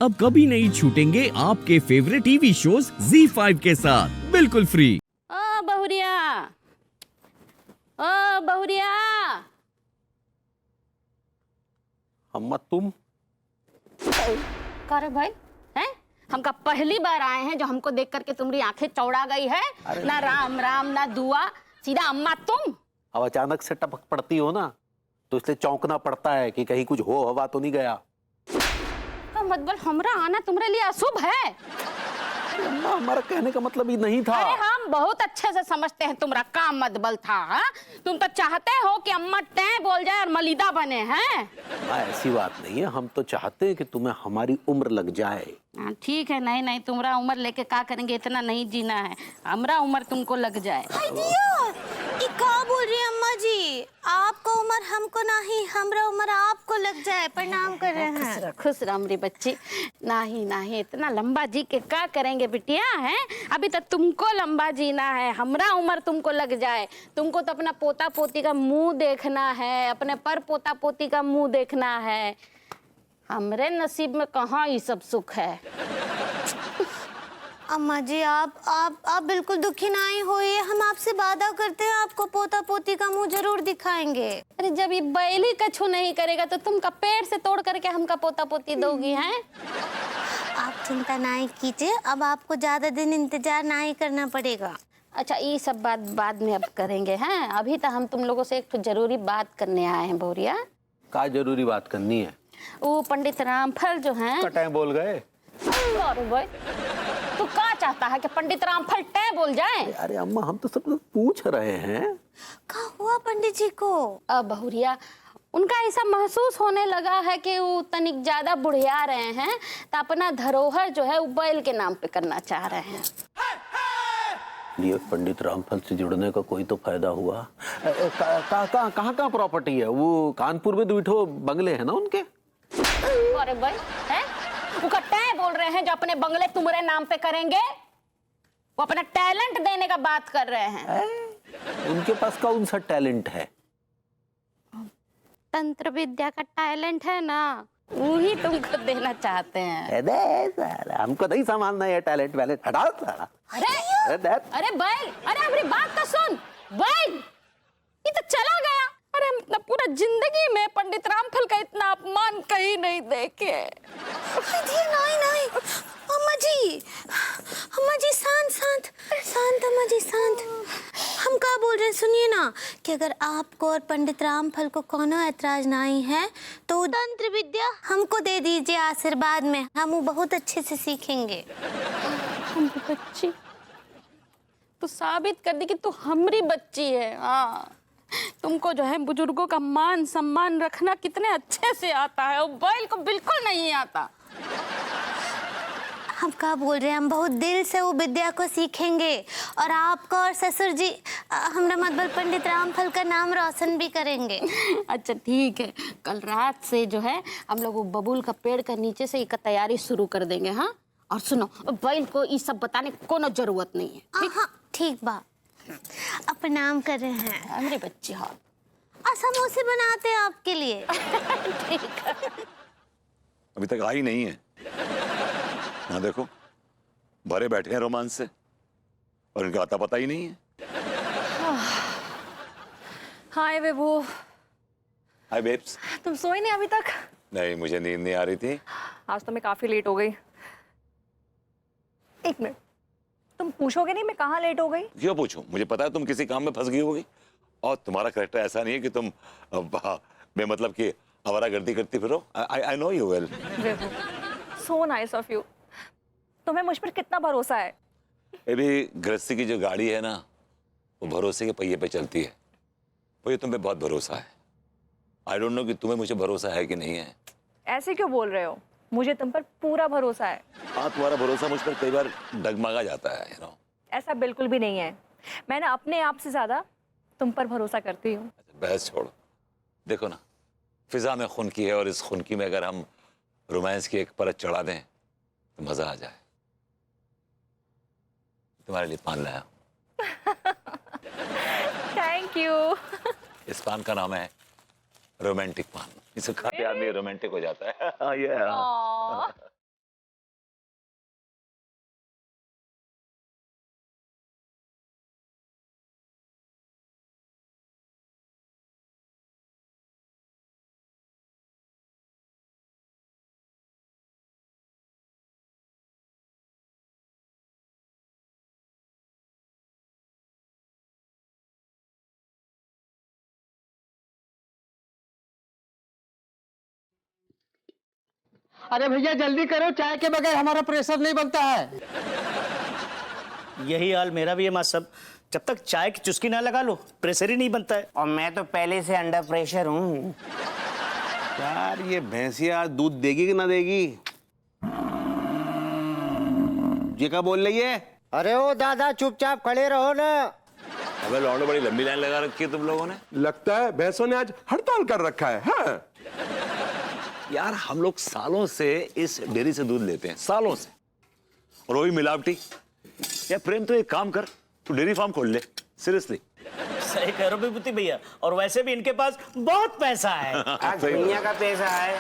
अब कभी नहीं छूटेंगे आपके फेवरेट टीवी शोज ZEE5 के साथ बिल्कुल फ्री। ओ बहुरिया, ओ बहुरिया। अम्मा तुम करे भाई हैं? हमका पहली बार आए हैं जो हमको देख करके तुम्हारी आंखें चौड़ा गई है। ना राम राम ना दुआ, सीधा अम्मा तुम। अब अचानक से टपक पड़ती हो ना, तो इसलिए चौंकना पड़ता है कि कहीं कुछ हो हवा तो नहीं गया। का मतलब हमरा आना तुम्हारे लिए अशुभ है? अम्मा हमारा कहने का मतलब ये नहीं था। अरे हम बहुत अच्छे से समझते हैं तुम्हारा काम मतबल था। हा? तुम तो चाहते हो कि अम्मा टै बोल जाए और मलिदा बने हैं। ऐसी बात नहीं है, हम तो चाहते हैं कि तुम्हें हमारी उम्र लग जाए। ठीक है, नहीं नहीं तुम्हारा उम्र लेके क्या करेंगे, इतना नहीं जीना है, हमारा उम्र तुमको लग जाए। ये क्या बोल रही है अम्मा जी? आपको उम्र हमको नहीं, हमरा उम्र आपको लग जाए। प्रणाम कर रहे हैं। खुश रह मेरी बच्ची। नहीं नहीं इतना लंबा जी के क्या करेंगे बिटिया है? अभी तो तुमको लंबा जीना है, हमरा उम्र तुमको लग जाए। तुमको तो अपना पोता पोती का मुंह देखना है, अपने पर पोता पोती का मुंह देखना है। हमरे नसीब में कहाँ ये सब सुख है। अम्मा जी आप बिल्कुल दुखी नहीं होइए। हम आपसे वादा करते हैं आपको पोता पोती का मुंह जरूर दिखाएंगे। अरे जब ये बैल ही कछु नहीं करेगा तो तुम का पेड़ से तोड़ करके हमका पोता पोती दोगी हैं? आप चिंता नहीं कीजिए, अब आपको ज्यादा दिन इंतजार नहीं करना पड़ेगा। अच्छा ये सब बात बाद में अब करेंगे हैं। अभी तो हम तुम लोगों से एक जरूरी बात करने आए हैं बोरिया। क्या जरूरी बात करनी है? वो पंडित रामफल जो हैं कटाए बोल गए। अरे भाई तू क्या चाहता है कि पंडित रामफल टै बोल जाए? अरे अम्मा हम तो सब लोग पूछ रहे हैं। क्या हुआ पंडित जी को? अब बहुरिया उनका ऐसा महसूस होने लगा है कि वो तनिक ज्यादा बुढ़िया रहे हैं, तो अपना धरोहर जो है वो बैल के नाम पे करना चाह रहे हैं। ये पंडित रामफल से जुड़ने का कोई तो फायदा हुआ। कहाँ प्रॉपर्टी है? वो कानपुर में दुइठो बंगले हैं ना उनके। अरे भाई है वो टै बोल रहे हैं जो अपने बंगले तुम्हारे नाम पे करेंगे। वो अपना टैलेंट देने का बात कर रहे हैं। उनके पास कौन सा टैलेंट है? तंत्र विद्या का टैलेंट है ना, वही तुमको देना चाहते हैं। हमको नहीं संभालना है टैलेंट वैलेंट, हटाओ सारा। अरे बैल, अरे हमारी बात तो सुन। बैल ये तो चला गया। अरे हम अपना पूरा जिंदगी में पंडित रामफल का इतना अपमान कहीं नहीं देखे। नहीं अम्मा जी शांत शांत शांत अम्मा जी शांत। हम क्या बोल रहे हैं सुनिए ना, कि अगर आपको और पंडित रामफल को कोनो ऐतराज नहीं है तो तंत्र विद्या हमको दे दीजिए आशीर्वाद में, हम वो बहुत अच्छे से सीखेंगे। हम बच्ची तो साबित कर दी कि तू हमारी बच्ची है। हाँ तुमको जो है बुजुर्गों का मान सम्मान रखना कितने अच्छे से आता है, और बैल को बिल्कुल नहीं आता। हम क्या बोल रहे हैं, हम बहुत दिल से वो विद्या को सीखेंगे और आपको और ससुर जी हमरा मतबल पंडित रामफल का नाम रोशन भी करेंगे। अच्छा ठीक है, कल रात से जो है हम लोग वो बबूल का पेड़ का नीचे से एक तैयारी शुरू कर देंगे। हाँ और सुनो, बैल को ये सब बताने की कोनो जरूरत नहीं है। हाँ ठीक बा। अब प्रणाम कर रहे हैं मेरी बच्ची। हाँ समोसे बनाते हैं आपके लिए। ठीक है। अभी तक आई नहीं है ना, देखो भरे बैठे हैं रोमांस से और इनका आता पता ही नहीं है। हाय बेबू। हाय बेब्स। तुम सोई नहीं अभी तक? नहीं मुझे नींद नहीं आ रही थी। आज तो मैं काफी लेट हो गई। एक मिनट, तुम पूछोगे नहीं मैं कहाँ लेट हो गई? क्यों पूछूं? मुझे पता है तुम किसी काम में फंस गई होगी, और तुम्हारा कैरेक्टर ऐसा नहीं है कि तुम मैं मतलब कि आवारागर्दी करती फिरो। I know you well. Bebu so nice of you. तुम्हें मुझ पर कितना भरोसा है। अभी गृहस्थी की जो गाड़ी है ना, वो भरोसे के पहिए पे चलती है। मुझे तुम पे बहुत भरोसा है। आई डोंट नो कि तुम्हें मुझे भरोसा है कि नहीं है। ऐसे क्यों बोल रहे हो? मुझे तुम पर पूरा भरोसा है। हाँ तुम्हारा भरोसा मुझ पर कई बार डगमगा जाता है, यू नो। ऐसा बिल्कुल भी नहीं है। मैं ना अपने आप से ज्यादा तुम पर भरोसा करती हूँ। बहस छोड़ो, देखो ना फिजा में खुनकी है, और इस खुनकी में अगर हम रोमांस की एक परत चढ़ा दें तो मजा आ जाए। तुम्हारे लिए पान लाया। Thank you. इस पान का नाम है रोमांटिक पान। इसे खाते आदमी रोमांटिक हो जाता है। अरे भैया जल्दी करो, चाय के बगैर हमारा प्रेशर नहीं बनता है। यही हाल मेरा भी है माँ सब। जब तक चाय की चुस्की ना लगा लो प्रेशर ही नहीं बनता है। और मैं तो पहले से अंडर प्रेशर हूँ। यार ये भैंसिया दूध देगी कि ना देगी? ये क्या बोल रही है? अरे ओ दादा चुपचाप खड़े रहो ना। अबे लौंडे, बड़ी लंबी लाइन लगा रखी है तुम लोगों ने। लगता है भैंसों ने आज हड़ताल कर रखा है। हाँ? यार हम लोग सालों से इस डेयरी से दूध लेते हैं, सालों से, और वही मिलावटी। यार प्रेम तो एक काम कर, तू डेयरी फार्म खोल ले, सीरियसली। सही कह रहे हो विभूति भैया, और वैसे भी इनके पास बहुत पैसा है। आज दुनिया का पैसा है।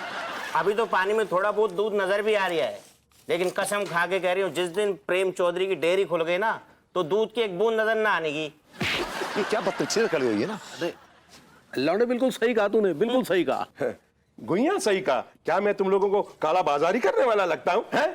अभी तो पानी में थोड़ा बहुत दूध नजर भी आ रहा है, लेकिन कसम खा के कह रही हूँ, जिस दिन प्रेम चौधरी की डेयरी खुल गई ना, तो दूध की एक बूंद नजर ना आने की। ये क्या बदतमीजी कर रही है ना? लौंडे बिल्कुल सही कहा तूने, बिल्कुल सही कहा। गुइया सही कहा। क्या मैं तुम लोगों को काला बाजारी करने वाला लगता हूँ? है?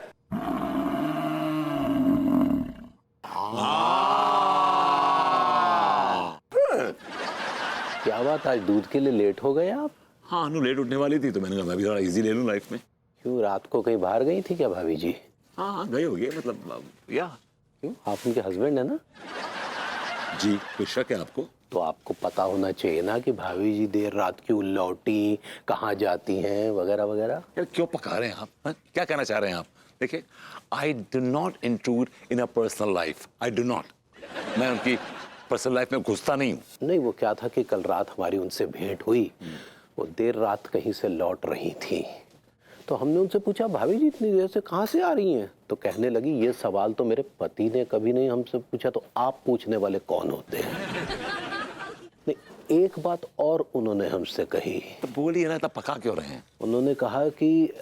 क्या बात, आज दूध के लिए लेट हो गए आप? हाँ अनु लेट उठने वाली थी तो मैंने कहा मैं भी थोड़ा इजी ले लूं लाइफ में। क्यों, रात को कहीं बाहर गई थी क्या भाभी जी? हाँ हाँ गए होगे, मतलब या क्यों, आप उनके हस्बैंड है ना? जी, कोई शक है आपको? तो आपको पता होना चाहिए ना कि भाभी जी देर रात क्यों लौटी, कहाँ जाती हैं, वगैरह वगैरह। यार क्यों पका रहे हैं आप? हाँ? क्या कहना चाह रहे हैं आप? देखिए, I do not intrude in a personal life, I do not. मैं उनकी पर्सनल लाइफ में घुसता नहीं हूँ। नहीं, वो क्या था कि कल रात हमारी उनसे भेंट हुई, वो देर रात कहीं से लौट रही थी, तो हमने उनसे पूछा भाभी जी इतनी देर से कहाँ से आ रही हैं? तो कहने लगी ये सवाल तो मेरे पति ने कभी नहीं हमसे पूछा, तो आप पूछने वाले कौन होते हैं? नहीं, एक बात और उन्होंने हमसे कही। तो बोलिए ना, इतना पका क्यों रहे हैं? उन्होंने कहा कि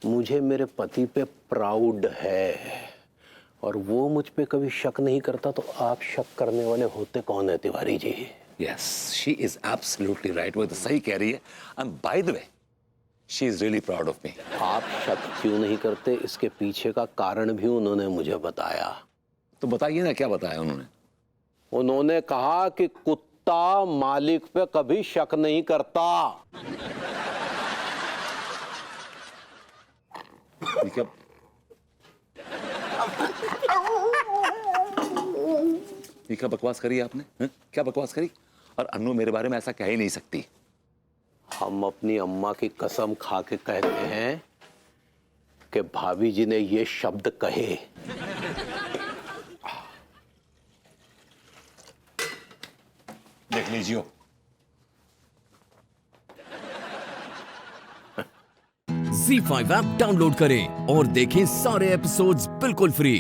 मुझे मेरे पति पे प्राउड है और वो मुझ पे कभी शक नहीं करता, तो आप शक करने वाले होते कौन है Tiwari ji? Yes, she is absolutely right. वो तो सही कह रही है। And by the way, she is really proud of me. आप शक क्यों नहीं करते, इसके पीछे का कारण भी उन्होंने मुझे बताया। तो बताइए ना, क्या बताया उन्होंने? उन्होंने कहा कि कुत्ता मालिक पे कभी शक नहीं करता। ये क्या ये क्या बकवास करी आपने? हैं? क्या बकवास करी? और अन्नू मेरे बारे में ऐसा कह ही नहीं सकती। हम अपनी अम्मा की कसम खा के कहते हैं कि भाभी जी ने ये शब्द कहे। देख लीजिए। Z5 ऐप डाउनलोड करें और देखें सारे एपिसोड्स बिल्कुल फ्री।